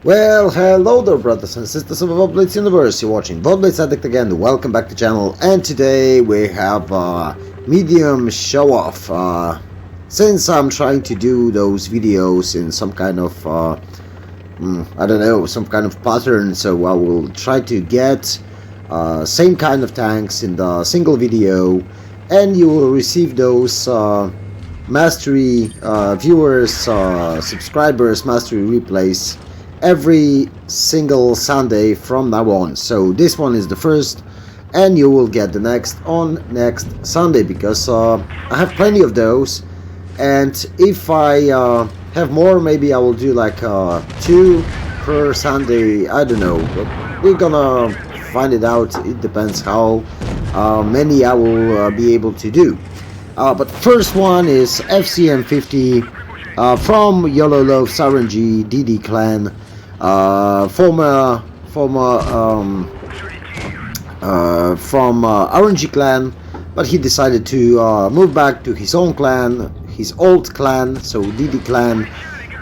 Well, hello there, brothers and sisters of the WoT Blitz universe. You're watching WoT Blitz Addict again. Welcome back to the channel. And today we have a medium show-off. Since I'm trying to do those videos in some kind of, I don't know, some kind of pattern, so I will try to get same kind of tanks in the single video, and you will receive those mastery viewers, subscribers, mastery replays every single Sunday from now on. So this one is the first, and you will get the next on next Sunday, because I have plenty of those, and if I have more, maybe I will do like 2 per Sunday. I don't know, but we're gonna find it out. It depends how many I will be able to do. But first one is FCM 50 from Yellow Love's RNG DD clan. Former from RNG clan, but he decided to move back to his own clan, his old clan, so DD clan,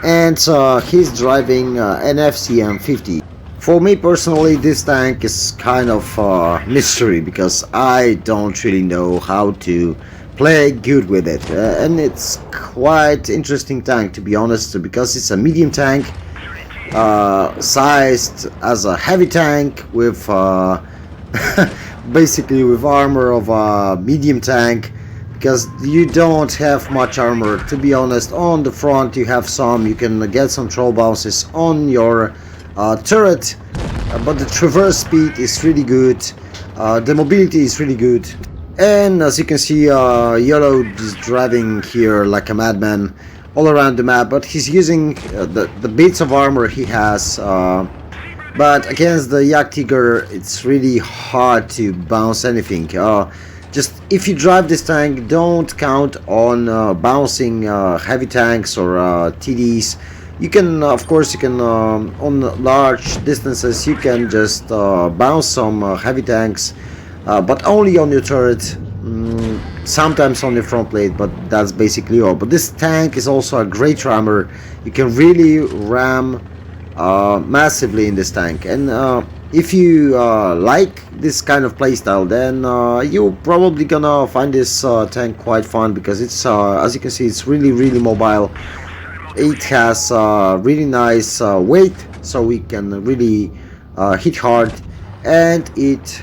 and he's driving an FCM 50. For me personally, this tank is kind of mystery, because I don't really know how to play good with it, and it's quite interesting tank, to be honest, because it's a medium tank, sized as a heavy tank, with basically with armor of a medium tank, because you don't have much armor, to be honest. On the front you have some, you can get some troll bounces on your turret, but the traverse speed is really good, the mobility is really good, and as you can see, Yellow is driving here like a madman all around the map, but he's using the bits of armor he has, but against the Yak Tiger it's really hard to bounce anything. Just if you drive this tank, don't count on bouncing heavy tanks or TDs. You can, of course, you can on large distances you can just bounce some heavy tanks, but only on your turret. Sometimes on your front plate, but that's basically all. But this tank is also a great rammer. You can really ram massively in this tank, and if you like this kind of playstyle, then you're probably gonna find this tank quite fun, because it's as you can see, it's really mobile. It has really nice weight, so we can really hit hard, and it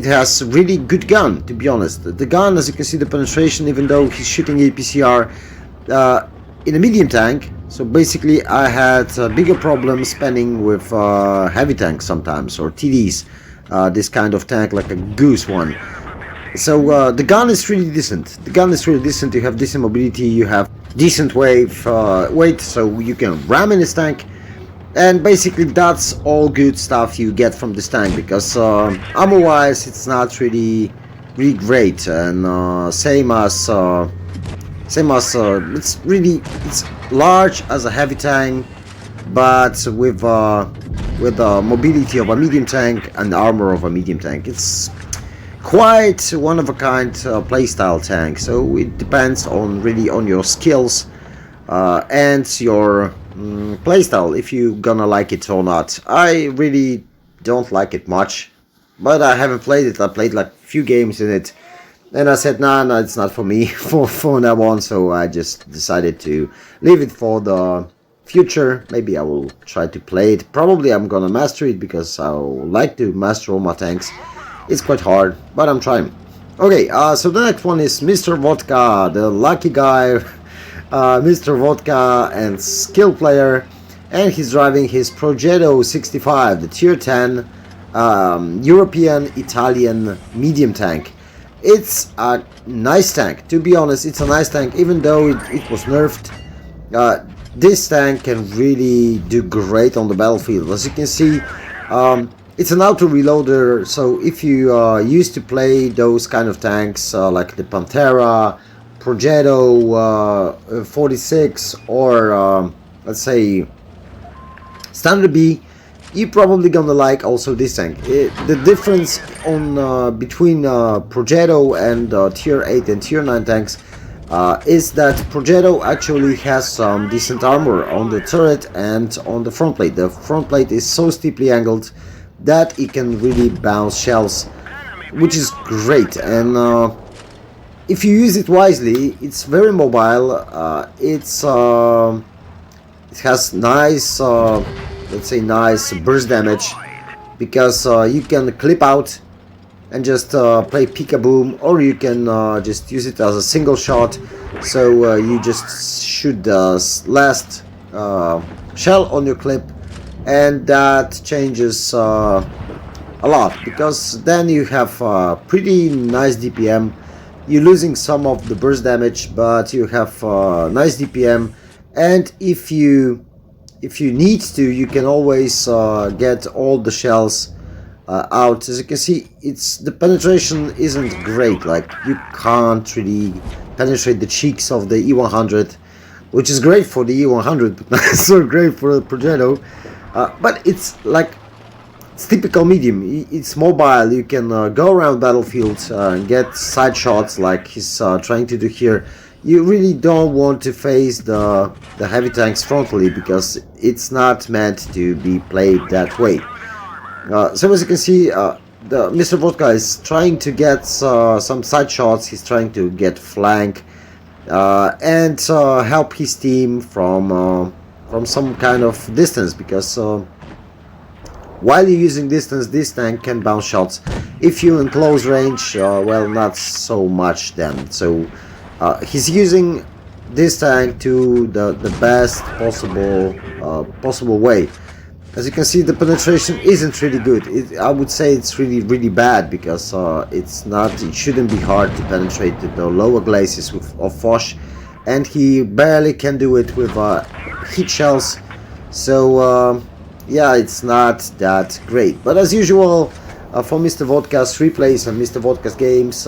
has really good gun, to be honest. The gun, as you can see, the penetration, even though he's shooting APCR in a medium tank, so basically I had bigger problems spanning with heavy tanks sometimes, or TDs, this kind of tank, like a goose one. So the gun is really decent. The gun is really decent. You have decent mobility, you have decent weight, so you can ram in this tank. And basically that's all good stuff you get from this tank, because ammo wise it's not really great, and same as it's large as a heavy tank, but with the mobility of a medium tank and armor of a medium tank. It's quite one of a kind playstyle tank, so it depends on really on your skills and your playstyle, if you gonna like it or not. I really don't like it much, but I haven't played it. I played like few games in it, and I said no, it's not for me for now on, so I just decided to leave it for the future. Maybe I will try to play it. Probably I'm gonna master it, because I would like to master all my tanks. It's quite hard, but I'm trying. Okay, so the next one is Mr. Vodka, the lucky guy, Mr. Vodka and skill player, and he's driving his Progetto 65, the tier 10 European Italian medium tank. It's a nice tank, to be honest. It's a nice tank, even though it was nerfed. This tank can really do great on the battlefield. As you can see, it's an auto reloader, so if you used to play those kind of tanks like the Panther, Progetto 46, or let's say Standard B, you're probably gonna like also this tank. The difference on between Progetto and tier 8 and tier 9 tanks, is that Progetto actually has some decent armor on the turret and on the front plate. The front plate is so steeply angled that it can really bounce shells, which is great. And if you use it wisely, it's very mobile. It has nice, let's say, nice burst damage, because you can clip out and just play peek-a-boom, or you can just use it as a single shot. So you just shoot the last shell on your clip, and that changes a lot, because then you have pretty nice DPM. You're losing some of the burst damage, but you have nice DPM, and if you need to, you can always get all the shells out. As you can see, the penetration isn't great. Like, you can't really penetrate the cheeks of the E100, which is great for the E100, but not so great for the Progetto. But it's like, it's typical medium. It's mobile. You can go around battlefields and get side shots like he's trying to do here. You really don't want to face the heavy tanks frontally, because it's not meant to be played that way. So as you can see, Mr. Vodka is trying to get some side shots. He's trying to get flank and help his team from some kind of distance, because while you're using distance, this tank can bounce shots. If you're in close range, well, not so much then. So he's using this tank to the best possible way. As you can see, the penetration isn't really good. I would say it's really bad, because it shouldn't be hard to penetrate the lower glacis of Foch, and he barely can do it with heat shells. So yeah, it's not that great. But as usual, for Mr. Vodka's replays and Mr. Vodka's games,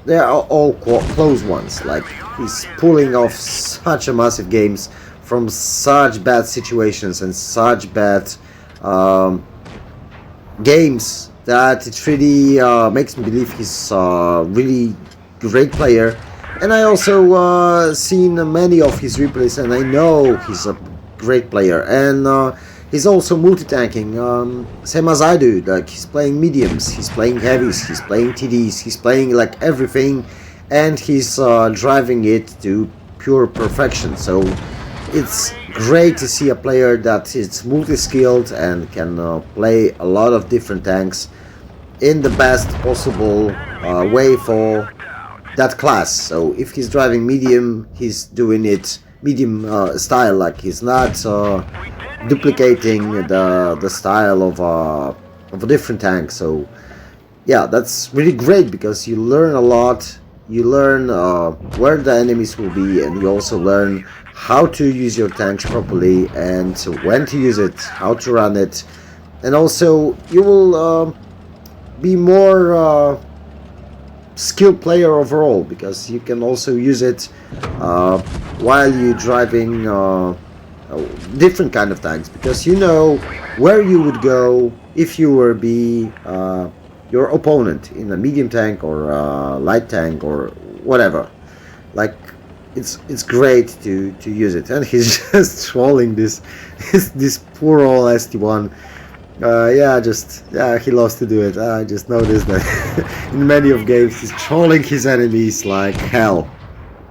they are all close ones. Like, he's pulling off such a massive games from such bad situations and such bad games, that it really makes me believe he's a really great player. And I also seen many of his replays, and I know he's a great player. And he's also multi-tanking, same as I do. Like, he's playing mediums, he's playing heavies, he's playing TDs, he's playing like everything, and he's driving it to pure perfection. So it's great to see a player that is multi-skilled and can play a lot of different tanks in the best possible way for that class. So if he's driving medium, he's doing it medium style. Like, he's not duplicating the style of a different tank. So yeah, that's really great, because you learn a lot. You learn where the enemies will be, and you also learn how to use your tanks properly, and when to use it, how to run it. And also you will be more skilled player overall, because you can also use it while you're driving different kind of tanks, because you know where you would go if you were your opponent in a medium tank or a light tank or whatever. Like, it's great to use it. And he's just trolling this poor old ST1. Yeah, he loves to do it. I just noticed that in many of games he's trolling his enemies like hell.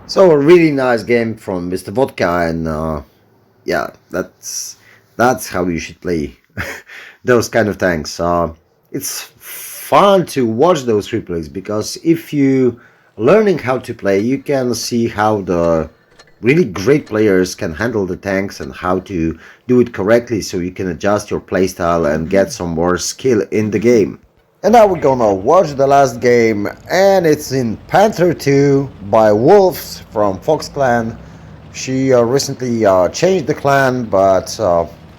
So a really nice game from Mr. Vodka, and yeah, that's how you should play those kind of tanks. It's fun to watch those replays, because if you learning how to play, you can see how the really great players can handle the tanks and how to do it correctly, so you can adjust your playstyle and get some more skill in the game. And now we're gonna watch the last game, and it's in Panther 2 by Wolves from Fox Clan. She recently changed the clan, but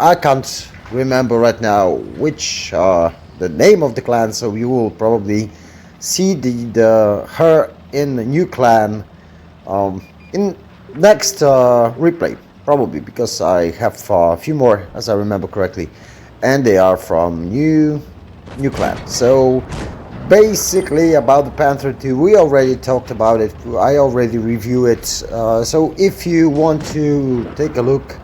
I can't remember right now which the name of the clan, so you will probably see her in the new clan in next replay, probably, because I have a few more, as I remember correctly, and they are from new clan. So basically about the Panther 2, we already talked about it. I already reviewed it. So if you want to take a look,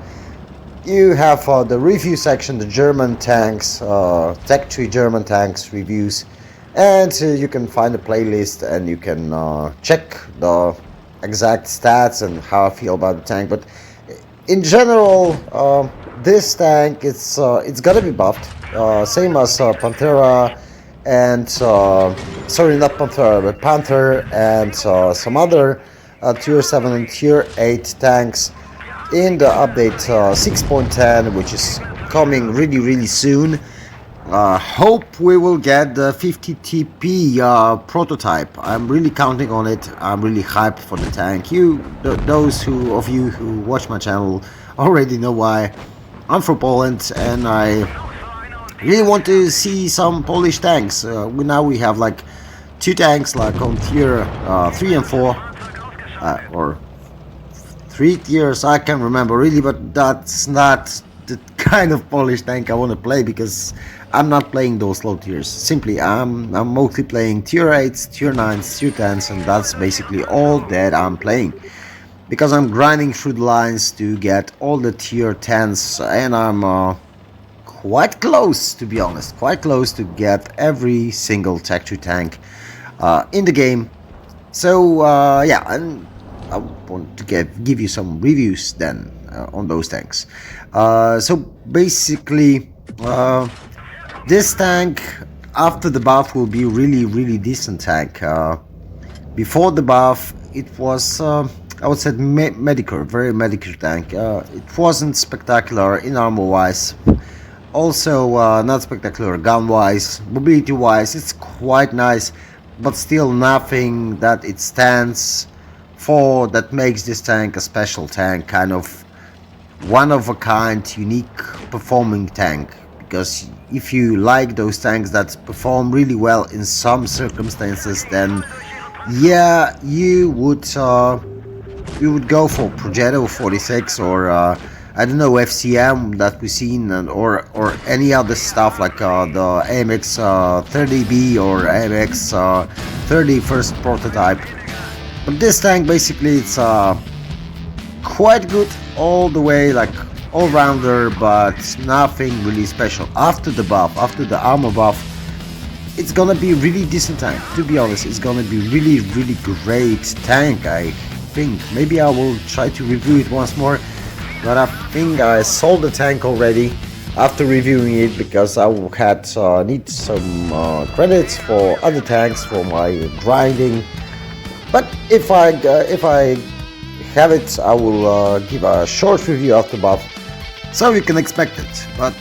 you have the review section, the German tanks, Tech Tree German tanks reviews, and you can find a playlist and you can check the exact stats and how I feel about the tank. But in general, this tank it's gotta be buffed, same as Pantera and sorry, not Panther, but Panther and some other tier 7 and tier 8 tanks in the update 6.10, which is coming really soon. Hope we will get the 50TP prototype. I'm really counting on it. I'm really hyped for the tank. Those of you who watch my channel already know why. I'm from Poland and I really want to see some Polish tanks. Now we have like 2 tanks like on tier 3 and 4 or 3 tiers, I can't remember really, but that's not the kind of Polish tank I want to play, because I'm not playing those low tiers. Simply, I'm mostly playing tier 8s, tier 9s, tier 10s, and that's basically all that I'm playing. Because I'm grinding through the lines to get all the tier 10s, and I'm quite close, to be honest, quite close to get every single Tech Tree tank in the game. So yeah, and I want to give you some reviews then on those tanks. So basically, this tank after the buff will be really decent tank. Before the buff, it was I would say mediocre, very mediocre tank. It wasn't spectacular in armor wise. Also not spectacular gun wise, mobility wise. It's quite nice, but still nothing that it stands for that makes this tank a special tank, kind of one of a kind, unique performing tank. Because if you like those tanks that perform really well in some circumstances, then yeah, you would go for Progetto 46 or I don't know, FCM that we've seen, or any other stuff like the AMX 30B or AMX 30 first prototype. But this tank basically it's quite good all the way, like all-rounder, but nothing really special. After the buff, after the armor buff, it's gonna be a really decent tank. To be honest, it's gonna be really great tank. I think maybe I will try to review it once more, but I think I sold the tank already after reviewing it, because I had need some credits for other tanks for my grinding. But if I have it, I will give a short review after buff, so you can expect it. But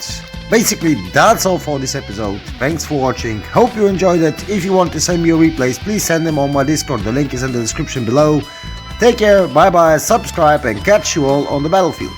basically, that's all for this episode. Thanks for watching. Hope you enjoyed it. If you want to send me your replays, please send them on my Discord. The link is in the description below. Take care, bye bye, subscribe, and catch you all on the battlefield.